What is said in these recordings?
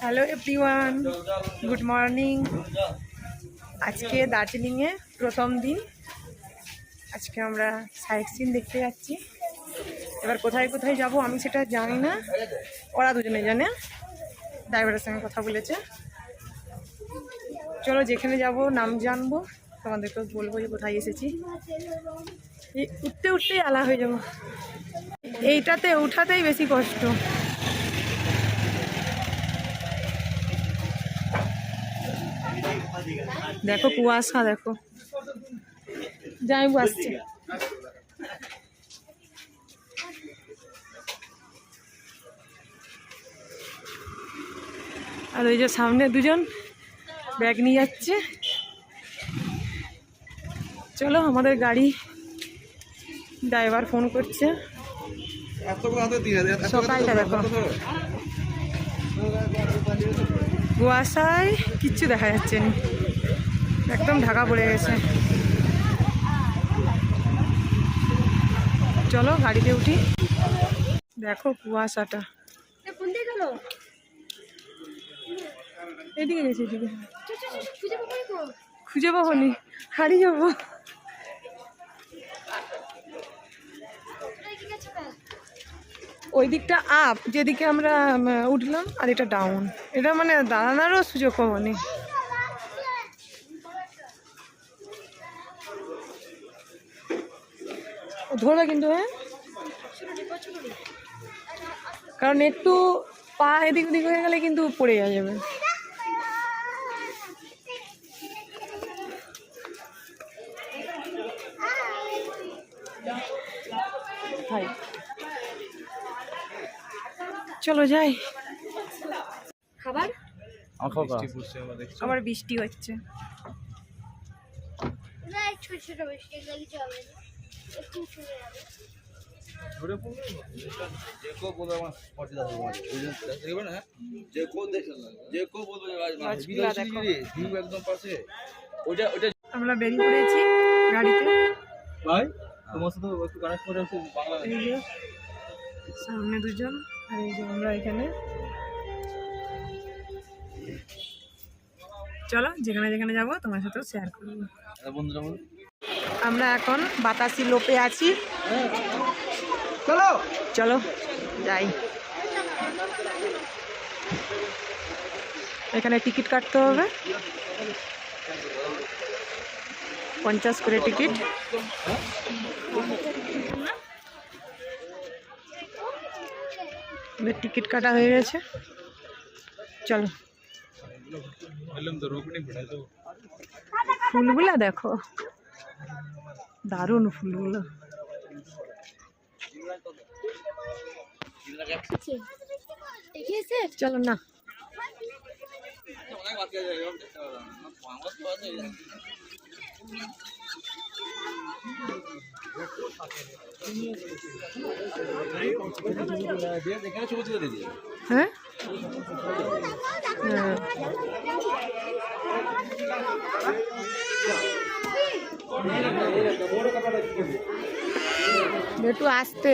Hello everyone, good morning. আজকে দার্জিলিংয়ে প্রথম দিন। আজকে আমরা সাইট সিন দেখতে যাচ্ছি। এবার কোথায় কোথায় যাব আমি সেটা জানি না, ওরা দুজনে জানে, ড্রাইভারের সঙ্গে কথা বলেছে। চলো যেখানে যাব নাম জানবো, তোমাদেরকে বলবো যে কোথায় এসেছি। এই উঠতে উঠতেই আলা হয়ে যাবো, এইটাতে উঠাতেই বেশি কষ্ট। দেখো কুয়াশা, দেখো যাই আসছে। আর ওই যে সামনে দুজন ব্যাগ নিয়ে যাচ্ছে। চলো, আমাদের গাড়ি ড্রাইভার ফোন করছে। সকালটা দেখো, কুয়াশায় কিচ্ছু দেখা যাচ্ছে না, একদম ঢাকা পড়ে গেছে। চলো গাড়িতে উঠি। দেখো কুয়াশাটা, এদিকে গেছে, এদিকে খুঁজে পাবো নি, হারিয়ে যাবো। ওই দিকটা আপ, যেদিকে আমরা উঠলাম, আর এটা ডাউন। এটা মানে দাঁড়ানোরও সুযোগ পাবো নি। ধরবে কিন্তু, হ্যাঁ, কারণ একটু পা এদিক ওদিক হয়ে গেলে কিন্তু পড়ে যাবে। চলো যাই। খাবার আবার বৃষ্টি হচ্ছে। আমরা বেরিয়ে পড়েছি গাড়িতে। সামনে দুজন, আর এই যে আমরা এখানে। চলো যেখানে যেখানে যাবো তোমার সাথেও শেয়ার করবো। আমরা এখন বাতাসি লোপে আছি। চলো চলো যাই। এখানে টিকিট কাটতে হবে, 50 করে টিকিট। টিকিট কাটা হয়ে গেছে, চলো। ফুলগুলা দেখো, দারুণ ফুলগুলো। চলো না, হ্যাঁ একটু আসতে।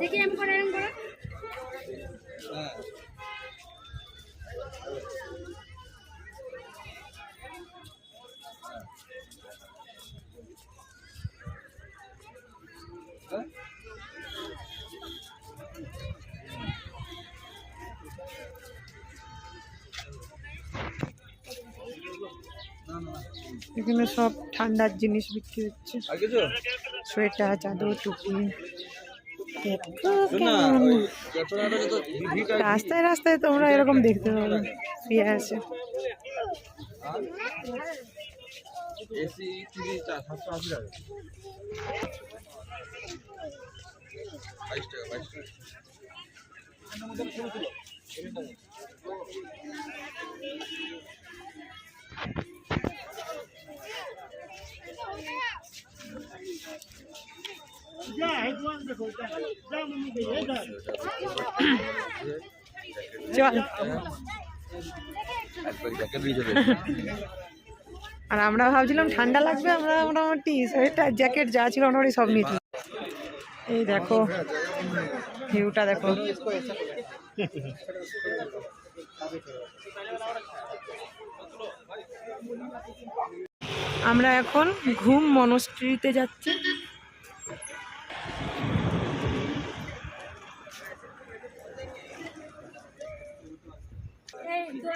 দেখি এম করে এখানে সব ঠান্ডার জিনিস বিক্রি হচ্ছে, সোয়েটার, চাদর, টুপি। রাস্তায় রাস্তায় তোমরা এরকম দেখতে পাবে শুয়ে আছে। চল আর আমরা ভাবছিলাম ঠান্ডা লাগবে, আমরা মোটামুটি সোয়েটার জ্যাকেট যা ছিল মোটামুটি সব নিয়েছি। এই দেখো ভিউটা দেখো। আমরা এখন ঘুম মনস্ট্রিতে যাচ্ছি।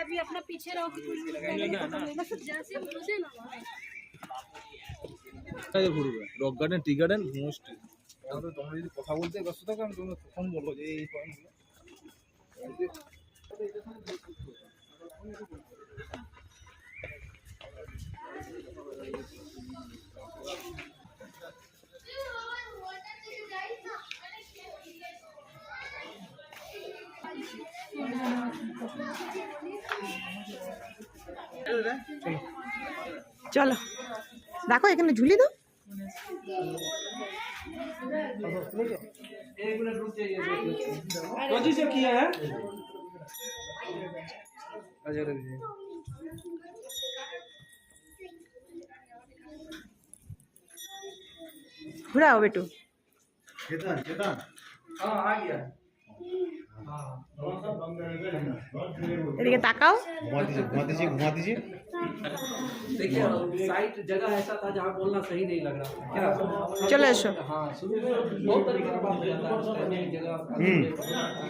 अभी अपना पीछे रहो कि ঘুরবে rock garden, tea garden, most. তাহলে তোমরা যদি কথা বলতে ব্যস্ত থাকো আমি তোমাকে তখন বলবো যে এই পয়েন্টগুলো। চলো দেখো এখানে ঝুলি দাও। घुराओ बेटू। এদিকে তাকাও। घुमा दीजिए। देखिए साइट जगह ऐसा था जहाँ बोलना सही नहीं लग रहा था। চলে এসো। हाँ शुरू में बहुत तरीके का बात हो जाता है जगह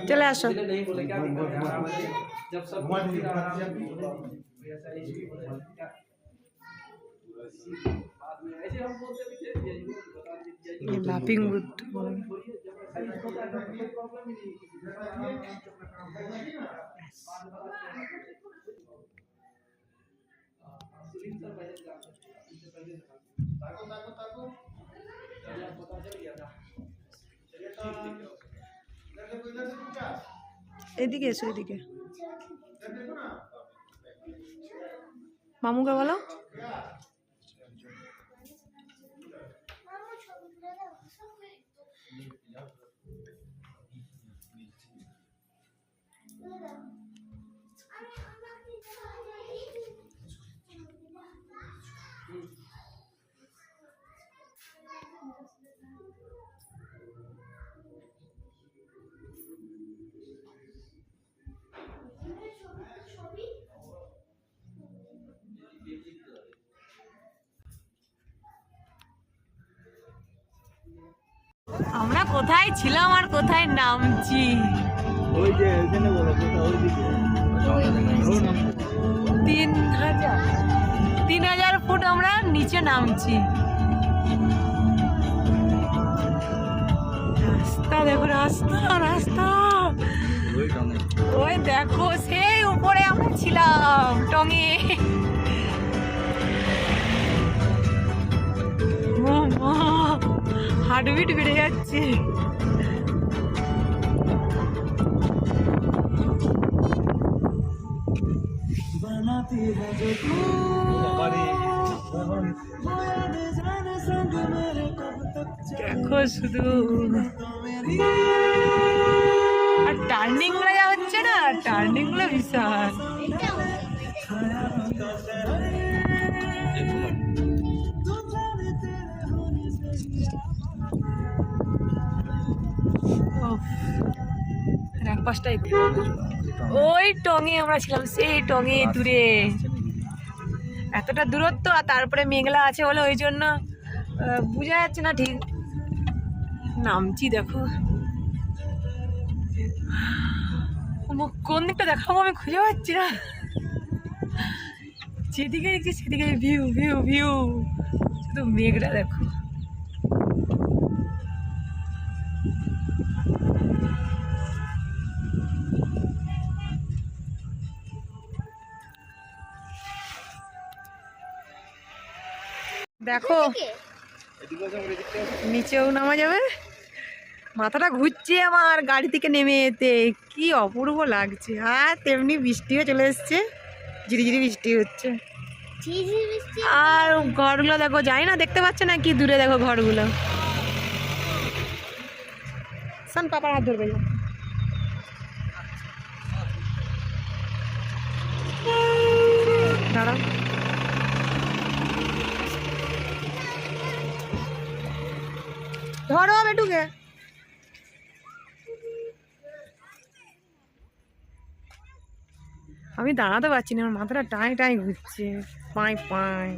চলে আসো। नहीं बोले क्या दिक्कत है जब सब ऐसे हम बोलते भी थे ये लाफिंग बुद्ध। এদিকে এসো, এদিকে মামুকে বলো। আমরা কোথায় ছিলাম আর কোথায় নামছি? ওই যে এখানে বলো কোথা ওই দিকে 3000 ফুট আমরা নিচে নামছি। রাস্তা দেখো, রাস্তা রাস্তা ওই দেখো সেই উপরে আমরা ছিলাম টঙে। হার্টবিট বেড়ে যাচ্ছে। দেখো শুধু আর টার্নিং গুলো যা হচ্ছে না, টার্নিং গুলো বিশাল। ওই টঙে আমরা ছিলাম, সেই টঙে দূরে এতটা দূরত্ব, আর তারপরে মেঘলা আছে বলে ওই জন্য বোঝা যাচ্ছে না ঠিক। নামছি দেখো, কোন দিকটা দেখাবো আমি খুঁজে পাচ্ছি না। যেদিকে দেখছি সেদিকে ভিউ ভিউ ভিউ, শুধু মেঘটা দেখো। দেখো নিচেও নামা যাবে। মাথাটা ঘুরছে আমার গাড়ি থেকে নেমে যেতে, কি অপূর্ব লাগছে। আর তেমনি বৃষ্টিও চলে এসছে, ঝিরিঝিরি বৃষ্টি হচ্ছে। আর ঘরগুলো দেখো, যাই না দেখতে পাচ্ছে না কি দূরে দেখো ঘরগুলো। সান পাপার হাত ধরবে যা। দাঁড়াও ধরো বেটুকে। আমি দাঁড়াতে পারছি না, আমার মাথাটা টাই টাই ঘুরছে, পাই পাই।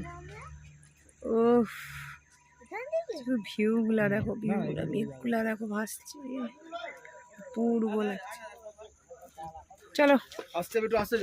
ও ভিউগুলা দেখো, ভিউগুলা, মেঘগুলা দেখো ভাসছে, পুরো লাগছে। চলো আসতে একটু আসতে